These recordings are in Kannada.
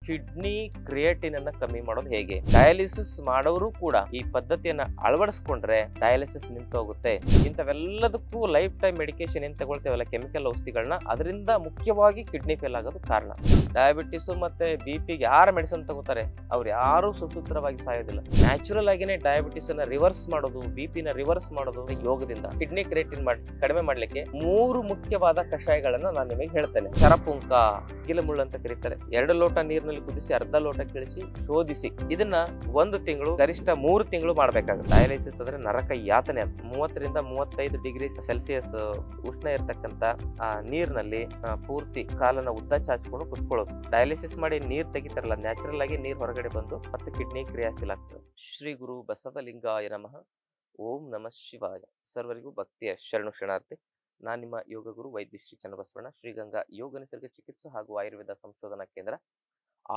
ಕಿಡ್ನಿ ಕ್ರಿಯೇಟಿನ್ ಅನ್ನ ಕಮ್ಮಿ ಮಾಡೋದು ಹೇಗೆ? ಡಯಾಲಿಸಿಸ್ ಮಾಡೋರು ಕೂಡ ಈ ಪದ್ಧತಿಯನ್ನ ಅಳವಡಿಸ್ಕೊಂಡ್ರೆ ಡಯಾಲಿಸಿಸ್ ನಿಂತೋಗುತ್ತೆ. ಇಂಥವೆಲ್ಲದಕ್ಕೂ ಲೈಫ್ ಟೈಮ್ ಮೆಡಿಕೇಶನ್ ಏನ್ ತಗೊಳ್ತೇವಲ್ಲ, ಕೆಮಿಕಲ್ ಔಷಧಿಗಳನ್ನ, ಅದರಿಂದ ಮುಖ್ಯವಾಗಿ ಕಿಡ್ನಿ ಫೇಲ್ ಆಗೋದು ಕಾರಣ. ಡಯಾಬಿಟಿಸ್ ಮತ್ತೆ ಬಿಪಿಗೆ ಯಾರು ಮೆಡಿಸಿನ್ ತಗೋತಾರೆ ಅವ್ರು ಯಾರು ಸುಸೂತ್ರವಾಗಿ ಸಾಯೋದಿಲ್ಲ. ನ್ಯಾಚುರಲ್ ಆಗಿನೇ ಡಯಾಬಿಟಿಸ್ ಅನ್ನ ರಿವರ್ಸ್ ಮಾಡೋದು, ಬಿಪಿನ ರಿವರ್ಸ್ ಮಾಡೋದು ಯೋಗದಿಂದ. ಕಿಡ್ನಿ ಕ್ರಿಯೇಟಿನ್ ಕಡಿಮೆ ಮಾಡ್ಲಿಕ್ಕೆ 3 ಮುಖ್ಯವಾದ ಕಷಾಯಗಳನ್ನ ನಾನು ನಿಮಗೆ ಹೇಳ್ತೇನೆ. ಶರಪುಂಕ, ಗಿಲಮುಳ್ಳು ಅಂತ ಕರೀತಾರೆ. 2 ಲೋಟ ನೀರಿನಲ್ಲಿ ಕುದಿಸಿ ಅರ್ಧ ಲೋಟ ಕಿಳಿಸಿ ಶೋಧಿಸಿ ಇದನ್ನ 1 ತಿಂಗಳು ಗರಿಷ್ಠ 3 ತಿಂಗಳು ಮಾಡ್ಬೇಕಾಗುತ್ತೆ. ಡಯಾಲಿಸಿಸ್ ಅಂದ್ರೆ ನರಕ ಯಾತನೆ. 30 ರಿಂದ 35 ಡಿಗ್ರಿ ಸೆಲ್ಸಿಯಸ್ ಉಷ್ಣ ಇರತಕ್ಕಂತ ನೀರಿನಲ್ಲಿ ಪೂರ್ತಿ ಕಾಲನ್ನ ಉದ್ದ ಚಾಚ್ಕೊಂಡು ಕುತ್ಕೊಳ್ಳೋದು. ಡಯಾಲಿಸಿಸ್ ಮಾಡಿ ನೀರ್ ತೆಗಿತಾರಲ್ಲ, ನ್ಯಾಚುರಲ್ ಆಗಿ ನೀರ್ ಹೊರಗಡೆ ಬಂದು ಮತ್ತೆ ಕಿಡ್ನಿ ಕ್ರಿಯಾಶೀಲ ಆಗ್ತದೆ. ಶ್ರೀ ಗುರು ಬಸವಲಿಂಗಾಯ ನಮಃ. ಓಂ ನಮಃ ಶಿವಾಯ. ಸರ್ವರಿಗೂ ಭಕ್ತಿಯ ಶರಣು ಶರಣಾರ್ಥಿ. ನಾನು ನಿಮ್ಮ ಯೋಗ ಗುರು ವೈದ್ಯ ಶ್ರೀ ಚನ್ನಬಸವಣ್ಣ, ಶ್ರೀಗಂಗಾ ಯೋಗ ನಿಸರ್ಗ ಚಿಕಿತ್ಸಾ ಹಾಗೂ ಆಯುರ್ವೇದ ಸಂಶೋಧನಾ ಕೇಂದ್ರ,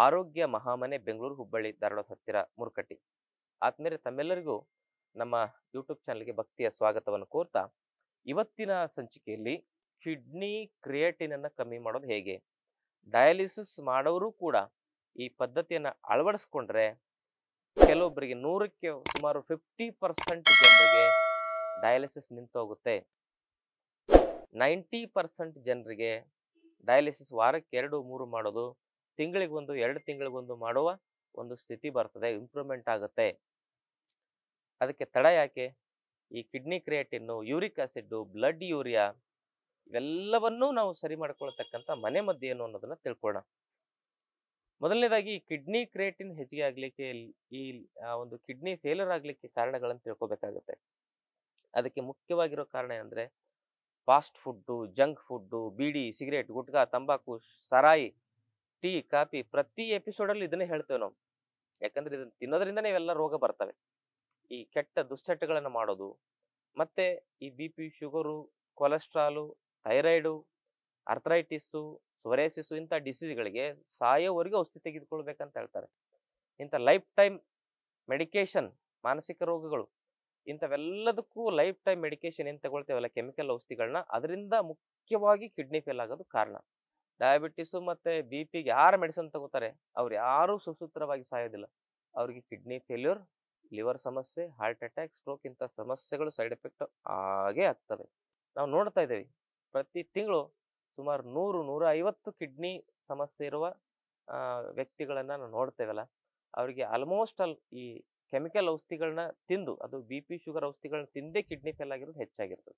ಆರೋಗ್ಯ ಮಹಾಮನೆ, ಬೆಂಗಳೂರು, ಹುಬ್ಬಳ್ಳಿ, ಧಾರವಾಡ ಹತ್ತಿರ, ಮುರ್ಕಟ್ಟಿ. ಆದ್ಮೇಲೆ ತಮ್ಮೆಲ್ಲರಿಗೂ ನಮ್ಮ ಯೂಟ್ಯೂಬ್ ಚಾನಲ್ಗೆ ಭಕ್ತಿಯ ಸ್ವಾಗತವನ್ನು ಕೋರ್ತಾ, ಇವತ್ತಿನ ಸಂಚಿಕೆಯಲ್ಲಿ ಕಿಡ್ನಿ ಕ್ರಿಯೇಟಿನ್ ಅನ್ನ ಕಮ್ಮಿ ಮಾಡೋದು ಹೇಗೆ? ಡಯಾಲಿಸಿಸ್ ಮಾಡೋರು ಕೂಡ ಈ ಪದ್ಧತಿಯನ್ನ ಅಳವಡಿಸ್ಕೊಂಡ್ರೆ ಕೆಲವೊಬ್ಬರಿಗೆ 100ಕ್ಕೆ ಸುಮಾರು 50% ಜನರಿಗೆ ಡಯಾಲಿಸಿಸ್ ನಿಂತೋಗುತ್ತೆ. 90% ಜನರಿಗೆ ಡಯಾಲಿಸಿಸ್ ವಾರಕ್ಕೆ 2-3 ಮಾಡೋದು, ತಿಂಗಳಿಗೊಂದು 2 ತಿಂಗಳಿಗೊಂದು ಮಾಡುವ ಒಂದು ಸ್ಥಿತಿ ಬರ್ತದೆ, ಇಂಪ್ರೂವ್ಮೆಂಟ್ ಆಗುತ್ತೆ. ಅದಕ್ಕೆ ತಡ ಯಾಕೆ? ಈ kidney creatine, uric acid, blood urea ಇವೆಲ್ಲವನ್ನೂ ನಾವು ಸರಿ ಮಾಡ್ಕೊಳ್ತಕ್ಕಂಥ ಮನೆ ಮದ್ದು ಏನು ಅನ್ನೋದನ್ನ ತಿಳ್ಕೊಳ್ಳೋಣ. ಮೊದಲನೇದಾಗಿ ಕಿಡ್ನಿ ಕ್ರಿಯೇಟಿನ್ ಹೆಚ್ಚಿಗೆ ಆಗ್ಲಿಕ್ಕೆ, ಈ ಒಂದು ಕಿಡ್ನಿ ಫೇಲ್ಯೂರ್ ಆಗ್ಲಿಕ್ಕೆ ಕಾರಣಗಳನ್ನು ತಿಳ್ಕೊಬೇಕಾಗುತ್ತೆ. ಅದಕ್ಕೆ ಮುಖ್ಯವಾಗಿರೋ ಕಾರಣ ಏನಂದ್ರೆ ಫಾಸ್ಟ್ ಫುಡ್ಡು, ಜಂಕ್ ಫುಡ್ಡು, ಬೀಡಿ, ಸಿಗರೇಟ್, ಗುಟ್ಕಾ, ತಂಬಾಕು, ಸರಾಯಿ, ಟೀ, ಕಾಫಿ. ಪ್ರತಿ ಎಪಿಸೋಡಲ್ಲಿ ಇದನ್ನೇ ಹೇಳ್ತೇವೆ ನಾವು. ಯಾಕಂದ್ರೆ ಇದನ್ನ ತಿನ್ನೋದ್ರಿಂದನೇ ಇವೆಲ್ಲ ರೋಗ ಬರ್ತವೆ. ಈ ಕೆಟ್ಟ ದುಶ್ಚಟಗಳನ್ನು ಮಾಡೋದು, ಮತ್ತೆ ಈ BP, ಶುಗರು, ಕೊಲೆಸ್ಟ್ರಾಲು, ಥೈರಾಯ್ಡು, ಅರ್ಥರೈಟಿಸು, ಸೊರೇಸಿಸು ಇಂಥ ಡಿಸೀಸ್ಗಳಿಗೆ ಸಾಯೋವರೆಗೂ ಔಷಧಿ ತೆಗೆದುಕೊಳ್ಬೇಕಂತ ಹೇಳ್ತಾರೆ. ಇಂಥ ಲೈಫ್ ಟೈಮ್ ಮೆಡಿಕೇಶನ್, ಮಾನಸಿಕ ರೋಗಗಳು, ಇಂಥವೆಲ್ಲದಕ್ಕೂ ಲೈಫ್ ಟೈಮ್ ಮೆಡಿಕೇಶನ್ ಏನ್ ತಗೊಳ್ತೇವಲ್ಲ, ಕೆಮಿಕಲ್ ಔಷಧಿಗಳನ್ನ, ಅದರಿಂದ ಮುಖ್ಯವಾಗಿ ಕಿಡ್ನಿ ಫೇಲ್ ಆಗೋದು ಕಾರಣ. ಡಯಾಬಿಟಿಸ್ ಮತ್ತೆ ಬಿಪಿಗೆ ಯಾರು ಮೆಡಿಸಿನ್ ತಗೋತಾರೆ ಅವ್ರು ಯಾರು ಸುಸೂತ್ರವಾಗಿ ಸಾಯೋದಿಲ್ಲ. ಅವ್ರಿಗೆ ಕಿಡ್ನಿ ಫೇಲ್ಯೂರ್, ಲಿವರ್ ಸಮಸ್ಯೆ, ಹಾರ್ಟ್ ಅಟ್ಯಾಕ್, ಸ್ಟ್ರೋಕ್ ಇಂಥ ಸಮಸ್ಯೆಗಳು ಸೈಡ್ ಎಫೆಕ್ಟ್ ಆಗೇ ಆಗ್ತವೆ. ನಾವು ನೋಡ್ತಾ ಇದ್ದೇವೆ ಪ್ರತಿ ತಿಂಗಳು ಸುಮಾರು 100-150 ಕಿಡ್ನಿ ಸಮಸ್ಯೆ ಇರುವ ವ್ಯಕ್ತಿಗಳನ್ನ ನಾವು ನೋಡ್ತೇವಲ್ಲ, ಅವರಿಗೆ ಆಲ್ಮೋಸ್ಟ್ ಆಲ್ ಈ ಕೆಮಿಕಲ್ ಔಷಧಿಗಳನ್ನ ತಿಂದು, ಅದು BP, ಶುಗರ್ ಔಷಧಿಗಳನ್ನ ತಿಂದೇ ಕಿಡ್ನಿ ಫೇಲ್ ಆಗಿರೋದು ಹೆಚ್ಚಾಗಿರ್ತದೆ.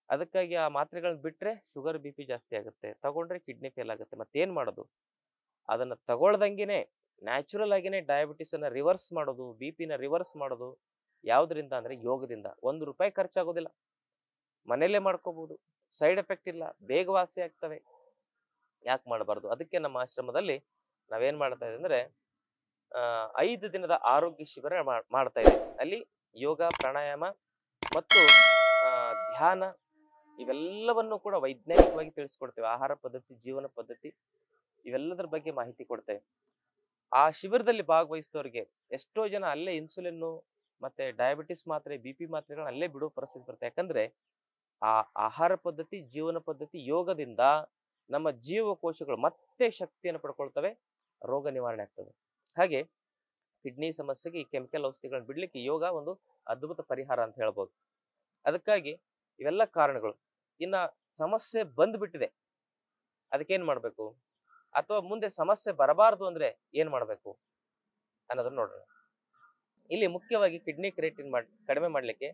ಅದಕ್ಕಾಗಿ ಆ ಮಾತ್ರೆಗಳನ್ನ ಬಿಟ್ರೆ ಶುಗರ್ BP ಜಾಸ್ತಿ ಆಗುತ್ತೆ, ತಗೊಂಡ್ರೆ ಕಿಡ್ನಿ ಫೇಲ್ ಆಗುತ್ತೆ. ಮತ್ತೇನ್ ಮಾಡೋದು? ಅದನ್ನ ತಗೊಳ್ದಂಗೆನೆ ನ್ಯಾಚುರಲ್ ಆಗಿನೇ ಡಯಾಬಿಟಿಸ್ ಅನ್ನ ರಿವರ್ಸ್ ಮಾಡೋದು, BP ನ ರಿವರ್ಸ್ ಮಾಡೋದು ಯಾವ್ದ್ರಿಂದ ಅಂದ್ರೆ ಯೋಗದಿಂದ. ₹1 ಖರ್ಚಾಗೋದಿಲ್ಲ, ಮನೇಲೆ ಮಾಡ್ಕೋಬಹುದು, ಸೈಡ್ ಎಫೆಕ್ಟ್ ಇಲ್ಲ, ಬೇಗ ವಾಸಿ ಆಗ್ತವೆ. ಯಾಕೆ ಮಾಡಬಾರ್ದು? ಅದಕ್ಕೆ ನಮ್ಮ ಆಶ್ರಮದಲ್ಲಿ ನಾವೇನ್ ಮಾಡ್ತಾ ಇದ್ದೀವಿ ಅಂದ್ರೆ 5 ದಿನದ ಆರೋಗ್ಯ ಶಿಬಿರ ಮಾಡ್ತಾ ಇದ್ದೀವಿ. ಅಲ್ಲಿ ಯೋಗ, ಪ್ರಾಣಾಯಾಮ ಮತ್ತು ಧ್ಯಾನ ಇವೆಲ್ಲವನ್ನು ಕೂಡ ವೈಜ್ಞಾನಿಕವಾಗಿ ತಿಳಿಸ್ಕೊಡ್ತೇವೆ. ಆಹಾರ ಪದ್ಧತಿ, ಜೀವನ ಪದ್ಧತಿ ಇವೆಲ್ಲದರ ಬಗ್ಗೆ ಮಾಹಿತಿ ಕೊಡ್ತೇವೆ. ಆ ಶಿಬಿರದಲ್ಲಿ ಭಾಗವಹಿಸಿದವರಿಗೆ ಎಷ್ಟೋ ಜನ ಅಲ್ಲೇ ಇನ್ಸುಲಿನ್ ಮತ್ತೆ ಡಯಾಬಿಟಿಸ್ ಮಾತ್ರೆ, BP ಮಾತ್ರೆಗಳನ್ನ ಅಲ್ಲೇ ಬಿಡುವ ಪರಿಸ್ಥಿತಿ ಬರುತ್ತೆ. ಯಾಕಂದ್ರೆ ಆ ಆಹಾರ ಪದ್ಧತಿ, ಜೀವನ ಪದ್ಧತಿ, ಯೋಗದಿಂದ ನಮ್ಮ ಜೀವಕೋಶಗಳು ಮತ್ತೆ ಶಕ್ತಿಯನ್ನು ಪಡ್ಕೊಳ್ತವೆ, ರೋಗ ನಿವಾರಣೆ ಆಗ್ತದೆ. ಹಾಗೆ ಕಿಡ್ನಿ ಸಮಸ್ಯೆಗೆ ಈ ಕೆಮಿಕಲ್ ಔಷಧಿಗಳನ್ನ ಬಿಡ್ಲಿಕ್ಕೆ ಯೋಗ ಒಂದು ಅದ್ಭುತ ಪರಿಹಾರ ಅಂತ ಹೇಳ್ಬೋದು. ಅದಕ್ಕಾಗಿ ಇವೆಲ್ಲ ಕಾರಣಗಳು. ಇನ್ನ ಸಮಸ್ಯೆ ಬಂದ್ಬಿಟ್ಟಿದೆ, ಅದಕ್ಕೇನ್ ಮಾಡ್ಬೇಕು? ಅಥವಾ ಮುಂದೆ ಸಮಸ್ಯೆ ಬರಬಾರದು ಅಂದ್ರೆ ಏನ್ ಮಾಡ್ಬೇಕು ಅನ್ನೋದನ್ನ ನೋಡೋಣ. ಇಲ್ಲಿ ಮುಖ್ಯವಾಗಿ ಕಿಡ್ನಿ ಕ್ರಿಯೇಟಿನ್ ಕಡಿಮೆ ಮಾಡ್ಲಿಕ್ಕೆ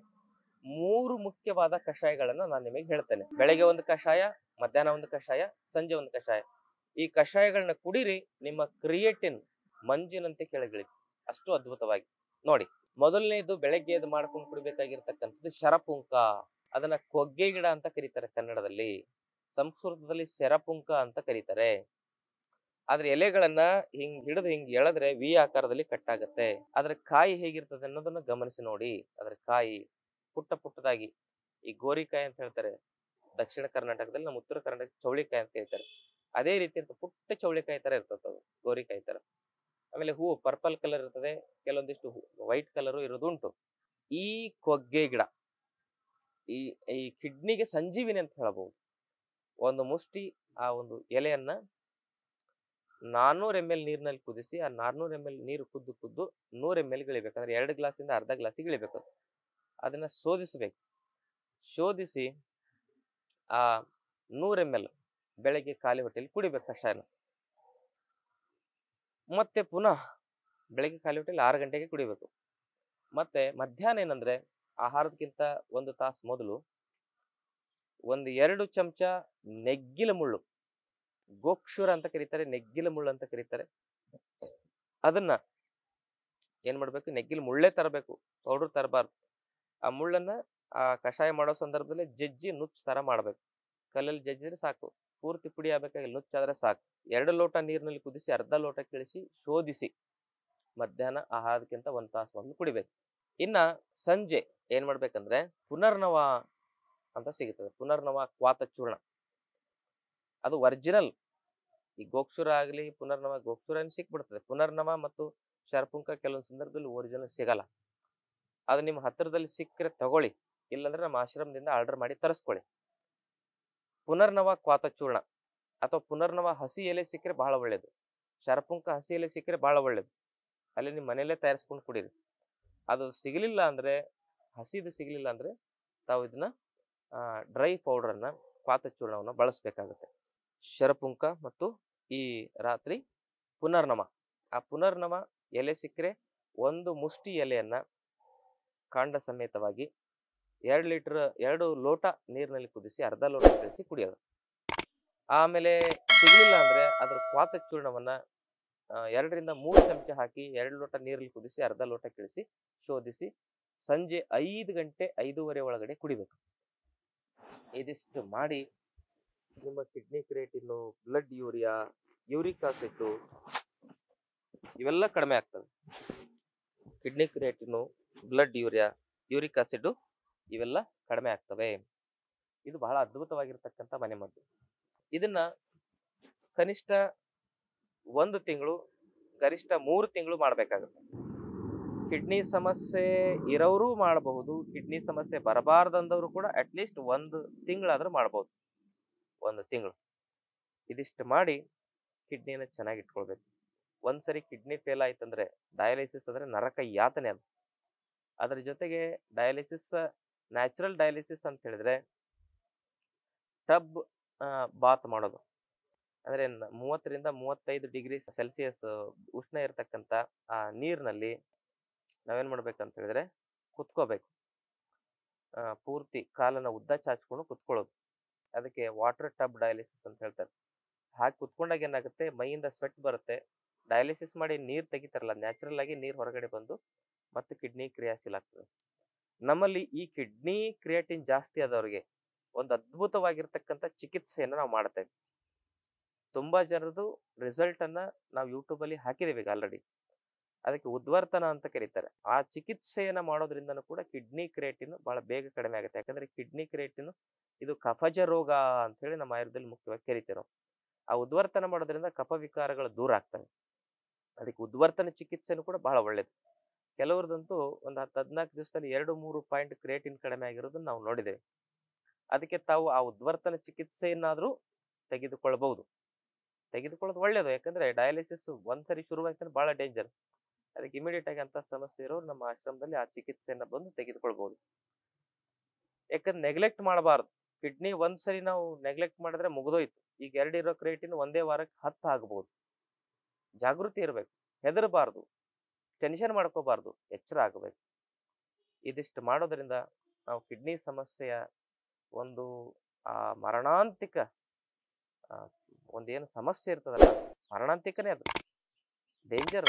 3 ಮುಖ್ಯವಾದ ಕಷಾಯಗಳನ್ನ ನಾನು ನಿಮಗೆ ಹೇಳ್ತೇನೆ. ಬೆಳಗ್ಗೆ ಒಂದು ಕಷಾಯ, ಮಧ್ಯಾಹ್ನ ಒಂದು ಕಷಾಯ, ಸಂಜೆ ಒಂದು ಕಷಾಯ. ಈ ಕಷಾಯಗಳನ್ನ ಕುಡಿರಿ, ನಿಮ್ಮ ಕ್ರಿಯೇಟಿನ್ ಮಂಜಿನಂತೆ ಕೆಳಗಿಳಿ, ಅಷ್ಟು ಅದ್ಭುತವಾಗಿ. ನೋಡಿ, ಮೊದಲನೇದು ಬೆಳಗ್ಗೆ ಎದ್ದು ಮಾಡ್ಕೊಂಡು ಕುಡಿಬೇಕಾಗಿರ್ತಕ್ಕಂಥದ್ದು ಶರಪುಂಕ. ಅದನ್ನ ಕೊಗ್ಗೆ ಗಿಡ ಅಂತ ಕರೀತಾರೆ ಕನ್ನಡದಲ್ಲಿ, ಸಂಸ್ಕೃತದಲ್ಲಿ ಶರಪುಂಕ ಅಂತ ಕರೀತಾರೆ. ಆದ್ರೆ ಎಲೆಗಳನ್ನ ಹಿಂಗ್ ಹಿಡಿದು ಹಿಂಗ್ ಎಳೆದ್ರೆ V ಆಕಾರದಲ್ಲಿ ಕಟ್ಟಾಗತ್ತೆ. ಅದ್ರ ಕಾಯಿ ಹೇಗಿರ್ತದೆ ಅನ್ನೋದನ್ನ ಗಮನಿಸಿ ನೋಡಿ. ಅದ್ರ ಕಾಯಿ ಪುಟ್ಟ ಪುಟ್ಟದಾಗಿ, ಈ ಗೋರಿಕಾಯಿ ಅಂತ ಹೇಳ್ತಾರೆ ದಕ್ಷಿಣ ಕರ್ನಾಟಕದಲ್ಲಿ, ನಮ್ಮ ಉತ್ತರ ಕರ್ನಾಟಕ ಚೌಳಿಕಾಯಿ ಅಂತ ಹೇಳ್ತಾರೆ. ಅದೇ ರೀತಿ ಅಂತ ಪುಟ್ಟ ಚೌಳಿಕಾಯಿ ತರ ಇರ್ತದೆ ಅದು, ಗೋರಿಕಾಯಿ ತರ. ಆಮೇಲೆ ಹೂವು ಪರ್ಪಲ್ ಕಲರ್ ಇರ್ತದೆ, ಕೆಲವೊಂದಿಷ್ಟು ವೈಟ್ ಕಲರು ಇರೋದುಂಟು. ಈ ಕೊಗ್ಗೆ ಗಿಡ ಈ ಕಿಡ್ನಿಗೆ ಸಂಜೀವಿನಿ ಅಂತ ಹೇಳಬಹುದು. ಒಂದು ಮುಷ್ಟಿ ಆ ಒಂದು ಎಲೆಯನ್ನ 400 ml ನೀರಿನಲ್ಲಿ ಕುದಿಸಿ ಆ 400 ml ನೀರು ಕುದ್ದು 100 ml ಇಳಿಬೇಕು. ಅಂದ್ರೆ 2 ಗ್ಲಾಸಿಂದ ಅರ್ಧ ಗ್ಲಾಸಿಗೆ ಇಳಿಬೇಕು. ಅದನ್ನ ಶೋಧಿಸಬೇಕು. ಶೋಧಿಸಿ ಆ 100 ml ಬೆಳಗ್ಗೆ ಖಾಲಿ ಹೊಟ್ಟೆಯಲ್ಲಿ ಕುಡಿಬೇಕು ಕಷಾಯನ. ಮತ್ತೆ ಪುನಃ ಬೆಳಗ್ಗೆ ಖಾಲಿ ಹೊಟ್ಟೆಯಲ್ಲಿ 6 ಗಂಟೆಗೆ ಕುಡಿಬೇಕು. ಮತ್ತೆ ಮಧ್ಯಾಹ್ನ ಏನಂದ್ರೆ ಆಹಾರಕ್ಕಿಂತ 1 ತಾಸು ಮೊದಲು ಒಂದು 2 ಚಮಚ ನೆಗ್ಗಿಲ ಮುಳ್ಳು, ಗೋಕ್ಷುರ ಅಂತ ಕರೀತಾರೆ, ನೆಗ್ಗಿಲ ಮುಳ್ಳು ಅಂತ ಕರೀತಾರೆ. ಅದನ್ನ ಏನ್ ಮಾಡ್ಬೇಕು, ನೆಗ್ಗಿಲ ಮುಳ್ಳೇ ತರಬೇಕು, ಪೌಡರ್ ತರಬಾರ್ದು. ಆ ಮುಳ್ಳನ್ನ ಆ ಕಷಾಯ ಮಾಡೋ ಸಂದರ್ಭದಲ್ಲಿ ಜಜ್ಜಿ ನುಚ್ಚು ತರ ಮಾಡ್ಬೇಕು. ಕಲ್ಲಲ್ಲಿ ಜಜ್ಜಿದ್ರೆ ಸಾಕು, ಪೂರ್ತಿ ಪುಡಿ ಆಗ್ಬೇಕಾಗಿ ನುಚ್ಚಾದ್ರೆ ಸಾಕು. 2 ಲೋಟ ನೀರಿನಲ್ಲಿ ಕುದಿಸಿ ಅರ್ಧ ಲೋಟ ಇಳಿಸಿ ಶೋಧಿಸಿ ಮಧ್ಯಾಹ್ನ ಆಹಾರಕ್ಕಿಂತ 1 ತಾಸು ಮೊದಲು ಕುಡಿಬೇಕು. ಇನ್ನ ಸಂಜೆ ಏನ್ ಮಾಡ್ಬೇಕಂದ್ರೆ ಪುನರ್ನವ ಅಂತ ಸಿಗುತ್ತದೆ. ಪುನರ್ನವ ಕ್ವಾತ ಚೂರ್ಣ, ಅದು ಒರಿಜಿನಲ್. ಈ ಗೋಕ್ಷುರ ಆಗ್ಲಿ ಪುನರ್ನವ, ಗೋಕ್ಷುರ ಸಿಕ್ಬಿಡ್ತದೆ. ಪುನರ್ನವ ಮತ್ತು ಶರ್ಪುಂಕ ಕೆಲವೊಂದು ಸಂದರ್ಭದಲ್ಲಿ ಒರಿಜಿನಲ್ ಸಿಗಲ್ಲ. ಅದು ನಿಮ್ಮ ಹತ್ತಿರದಲ್ಲಿ ಸಿಕ್ಕರೆ ತಗೊಳ್ಳಿ, ಇಲ್ಲಾಂದ್ರೆ ನಮ್ಮ ಆಶ್ರಮದಿಂದ ಆರ್ಡರ್ ಮಾಡಿ ತರಿಸ್ಕೊಳ್ಳಿ. ಪುನರ್ನವ ಕ್ವಾತ ಚೂರ್ಣ ಅಥವಾ ಪುನರ್ನವ ಹಸಿ ಎಲೆ ಸಿಕ್ಕರೆ ಬಹಳ ಒಳ್ಳೇದು. ಶರಪುಂಕ ಹಸಿ ಎಲೆ ಸಿಕ್ಕರೆ ಬಹಳ ಒಳ್ಳೇದು. ಅಲ್ಲಿ ನಿಮ್ಮ ಮನೆಯಲ್ಲೇ ತಯಾರಿಸ್ಕೊಂಡು ಕುಡೀರಿ. ಅದು ಸಿಗಲಿಲ್ಲ ಅಂದ್ರೆ, ಹಸಿದು ಸಿಗಲಿಲ್ಲ ಅಂದ್ರೆ ತಾವು ಇದನ್ನ ಡ್ರೈ ಪೌಡರನ್ನ, ಕ್ವಾತ ಚೂರ್ಣವನ್ನ ಬಳಸಬೇಕಾಗುತ್ತೆ. ಶರಪುಂಕ ಮತ್ತು ಈ ರಾತ್ರಿ ಪುನರ್ನವ. ಆ ಪುನರ್ನವ ಎಲೆ ಸಿಕ್ಕರೆ 1 ಮುಷ್ಟಿ ಎಲೆಯನ್ನ ಕಾಂಡ ಸಮೇತವಾಗಿ 2 ಲೋಟ ನೀರಿನಲ್ಲಿ ಕುದಿಸಿ ಅರ್ಧ ಲೋಟ ಇಳಿಸಿ ಕುಡಿಯೋದು. ಆಮೇಲೆ ಸಿಗಲಿಲ್ಲ ಅಂದ್ರೆ ಅದ್ರ ಕ್ವಾತ ಚೂರ್ಣವನ್ನ 2 ರಿಂದ 3 ಚಮಚ ಹಾಕಿ 2 ಲೋಟ ನೀರಲ್ಲಿ ಕುದಿಸಿ ಅರ್ಧ ಲೋಟ ಇಳಿಸಿ ಶೋಧಿಸಿ ಸಂಜೆ 5 ಗಂಟೆ 5:30 ಒಳಗಡೆ ಕುಡಿಬೇಕು. ಇದಿಷ್ಟು ಮಾಡಿ ನಿಮ್ಮ kidney creatine, blood urea, uric acid ಇವೆಲ್ಲ ಕಡಿಮೆ ಆಗ್ತವೆ. Kidney creatine, blood urea, uric acid ಇವೆಲ್ಲ ಕಡಿಮೆ ಆಗ್ತವೆ. ಇದು ಬಹಳ ಅದ್ಭುತವಾಗಿರ್ತಕ್ಕಂಥ ಮನೆಮದ್ದು. ಇದನ್ನ ಕನಿಷ್ಠ 1 ತಿಂಗಳು, ಗರಿಷ್ಠ 3 ತಿಂಗಳು ಮಾಡಬೇಕಾಗುತ್ತೆ. ಕಿಡ್ನಿ ಸಮಸ್ಯೆ ಇರೋರು ಮಾಡಬಹುದು, ಕಿಡ್ನಿ ಸಮಸ್ಯೆ ಬರಬಾರ್ದಂದವರು ಕೂಡ ಅಟ್ಲೀಸ್ಟ್ 1 ತಿಂಗಳಾದ್ರೂ ಮಾಡಬಹುದು. 1 ತಿಂಗಳು ಇದಿಷ್ಟು ಮಾಡಿ ಕಿಡ್ನಿನ ಚೆನ್ನಾಗಿ ಇಟ್ಕೊಳ್ಬೇಕು. ಒಂದ್ಸರಿ ಕಿಡ್ನಿ ಫೇಲ್ ಆಯ್ತಂದ್ರೆ ಡಯಾಲಿಸಿಸ್ ಅಂದ್ರೆ ನರಕ ಯಾತನೆ ಅದು. ಅದ್ರ ಜೊತೆಗೆ ಡಯಾಲಿಸಿಸ್, ನ್ಯಾಚುರಲ್ ಡಯಾಲಿಸಿಸ್ ಅಂತ ಹೇಳಿದ್ರೆ ಟಬ್ ಬಾತ್ ಮಾಡೋದು. ಅಂದ್ರೆ 30 ರಿಂದ 35 ಡಿಗ್ರಿ ಸೆಲ್ಸಿಯಸ್ ಉಷ್ಣ ಇರತಕ್ಕಂತ ಆ ನೀರಿನಲ್ಲಿ ನಾವೇನ್ ಮಾಡ್ಬೇಕಂತ ಹೇಳಿದ್ರೆ ಕುತ್ಕೋಬೇಕು. ಪೂರ್ತಿ ಕಾಲನ್ನ ಉದ್ದ ಚಾಚ್ಕೊಂಡು ಕುತ್ಕೊಳ್ಳೋದು. ಅದಕ್ಕೆ ವಾಟರ್ ಟಬ್ ಡಯಾಲಿಸಿಸ್ ಅಂತ ಹೇಳ್ತಾರೆ. ಹಾಗೆ ಕುತ್ಕೊಂಡಾಗ ಏನಾಗುತ್ತೆ, ಮೈಯಿಂದ ಸ್ವೆಟ್ ಬರುತ್ತೆ. ಡಯಾಲಿಸಿಸ್ ಮಾಡಿ ನೀರು ತೆಗಿತಾರಲ್ಲ, ನ್ಯಾಚುರಲ್ ಆಗಿ ನೀರು ಹೊರಗಡೆ ಬಂದು ಮತ್ತೆ ಕಿಡ್ನಿ ಕ್ರಿಯಾಶೀಲ ಆಗ್ತದೆ. ನಮ್ಮಲ್ಲಿ ಈ ಕಿಡ್ನಿ ಕ್ರಿಯಾಟಿನ್ ಜಾಸ್ತಿ ಆದವ್ರಿಗೆ ಒಂದು ಅದ್ಭುತವಾಗಿರ್ತಕ್ಕಂಥ ಚಿಕಿತ್ಸೆಯನ್ನು ನಾವು ಮಾಡ್ತೇವೆ. ತುಂಬಾ ಜನರದು ರಿಸಲ್ಟ್ ಅನ್ನ ನಾವು ಯೂಟ್ಯೂಬ್ ಅಲ್ಲಿ ಹಾಕಿದೀವಿ ಈಗ ಆಲ್ರೆಡಿ. ಅದಕ್ಕೆ ಉದ್ವರ್ತನ ಅಂತ ಕರೀತಾರೆ. ಆ ಚಿಕಿತ್ಸೆಯನ್ನ ಮಾಡೋದ್ರಿಂದನೂ ಕೂಡ ಕಿಡ್ನಿ ಕ್ರಿಯೇಟಿನ್ ಬಹಳ ಬೇಗ ಕಡಿಮೆ ಆಗುತ್ತೆ. ಯಾಕಂದ್ರೆ ಕಿಡ್ನಿ ಕ್ರಿಯೇಟಿನ್ ಇದು ಕಫಜ ರೋಗ ಅಂತ ಹೇಳಿ ನಮ್ಮ ಆಯುರ್ವೇದದಲ್ಲಿ ಮುಖ್ಯವಾಗಿ ಕರಿತೇವೆ ನಾವು. ಆ ಉದ್ವರ್ತನ ಮಾಡೋದ್ರಿಂದ ಕಫ ವಿಕಾರಗಳು ದೂರ ಆಗ್ತವೆ. ಅದಕ್ಕೆ ಉದ್ವರ್ತನ ಚಿಕಿತ್ಸೆನೂ ಕೂಡ ಬಹಳ ಒಳ್ಳೇದು. ಕೆಲವ್ರದಂತೂ ಒಂದು 10-14 ದಿವಸದಲ್ಲಿ 2-3 ಪಾಯಿಂಟ್ ಕ್ರಿಯೇಟಿನ್ ಕಡಿಮೆ ಆಗಿರೋದನ್ನ ನಾವು ನೋಡಿದ್ದೇವೆ. ಅದಕ್ಕೆ ತಾವು ಆ ಉದ್ವರ್ತನ ಚಿಕಿತ್ಸೆಯನ್ನಾದ್ರೂ ತೆಗೆದುಕೊಳ್ಳಬಹುದು. ತೆಗೆದುಕೊಳ್ಳೋದು ಒಳ್ಳೇದು. ಯಾಕಂದ್ರೆ ಡಯಾಲಿಸಿಸ್ ಒಂದ್ಸರಿ ಶುರುವಾಯ್ತಂದ್ರೆ ಬಹಳ ಡೇಂಜರ್. ಅದಕ್ಕೆ ಇಮಿಡಿಯೇಟ್ ಆಗಿ ಅಂತ ಸಮಸ್ಯೆ ಇರೋರು ನಮ್ಮ ಆಶ್ರಮದಲ್ಲಿ ಆ ಚಿಕಿತ್ಸೆಯನ್ನ ಬಂದು ತೆಗೆದುಕೊಳ್ಬಹುದು. ಯಾಕಂದ್ರೆ ನೆಗ್ಲೆಕ್ಟ್ ಮಾಡಬಾರ್ದು. ಕಿಡ್ನಿ ಒಂದ್ಸರಿ ನಾವು ನೆಗ್ಲೆಕ್ಟ್ ಮಾಡಿದ್ರೆ ಮುಗಿದೋಯ್ತು. ಈಗ 2 ಇರೋ ಕ್ರಿಯೇಟಿನ್ ಒಂದೇ ವಾರಕ್ಕೆ 10 ಆಗಬಹುದು. ಜಾಗೃತಿ ಇರಬೇಕು, ಹೆದರಬಾರ್ದು, ಟೆನ್ಷನ್ ಮಾಡ್ಕೋಬಾರ್ದು, ಎಚ್ಚರ ಆಗಬೇಕು. ಇದಿಷ್ಟು ಮಾಡೋದ್ರಿಂದ ನಾವು ಕಿಡ್ನಿ ಸಮಸ್ಯೆಯ ಒಂದು ಮರಣಾಂತಿಕ ಒಂದೇನು ಸಮಸ್ಯೆ ಇರ್ತದಲ್ಲ, ಮರಣಾಂತಿಕನೇ ಅದು, ಡೇಂಜರ್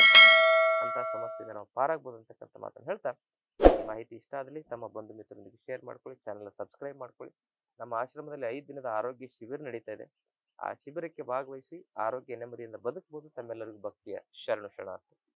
ಅಂತ ಸಮಸ್ಯೆಯಿಂದ ನಾವು ಪಾರಾಗ್ಬೋದು ಅಂತಕ್ಕಂಥ ಮಾತನ್ನು ಹೇಳ್ತಾ, ಈ ಮಾಹಿತಿ ಇಷ್ಟ ಆದಲ್ಲಿ ತಮ್ಮ ಬಂಧು ಮಿತ್ರರೊಂದಿಗೆ ಶೇರ್ ಮಾಡ್ಕೊಳ್ಳಿ, ಚಾನೆಲ್ ಸಬ್ಸ್ಕ್ರೈಬ್ ಮಾಡ್ಕೊಳ್ಳಿ. ನಮ್ಮ ಆಶ್ರಮದಲ್ಲಿ 5 ದಿನದ ಆರೋಗ್ಯ ಶಿಬಿರ ನಡೀತಾ ಇದೆ. ಆ ಶಿಬಿರಕ್ಕೆ ಭಾಗವಹಿಸಿ ಆರೋಗ್ಯ ನೆಮ್ಮದಿಯಿಂದ ಬದುಕಬಹುದು. ತಮ್ಮೆಲ್ಲರಿಗೂ ಭಕ್ತಿಯ ಶರಣು ಶರಣಾರ್ಥಿ.